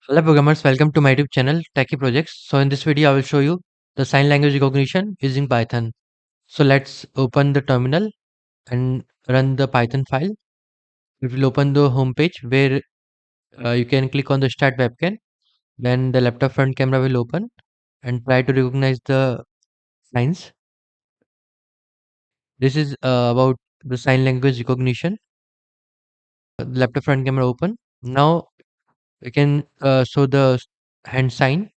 Hello programmers, welcome to my YouTube channel Techie Projects. So in this video I will show you the sign language recognition using Python. So let's open the terminal and run the Python file. It will open the home page where you can click on the start webcam. Then the laptop front camera will open and try to recognize the signs. This is about the sign language recognition. The laptop front camera open. Now we can show the hand sign.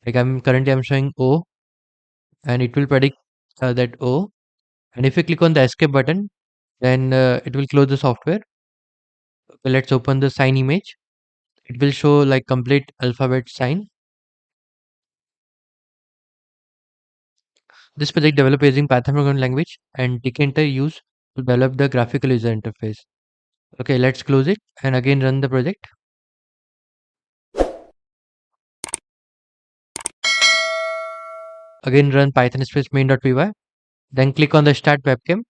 Like I'm showing O and it will predict that O. And if you click on the escape button, then it will close the software. Okay, let's open the sign image. It will show like complete alphabet sign. This project developed using Python programming language and Tkinter used to develop the graphical user interface. Okay, let's close it and again run the project. Again run python space main.py. Then click on the start webcam.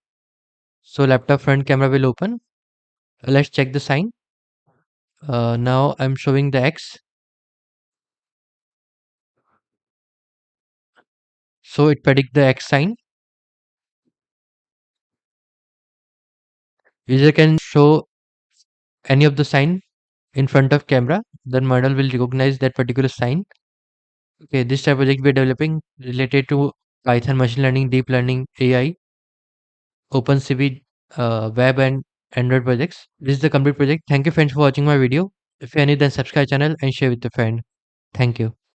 So laptop front camera will open. Let's check the sign. Now I'm showing the X. So it predict the X sign. User can show any of the sign in front of camera, then model will recognize that particular sign. Okay, this type of project we're developing related to Python, machine learning, deep learning, AI, OpenCV, web and Android projects. This is the complete project. Thank you friends for watching my video. If you are new, then subscribe channel and share with your friend. Thank you.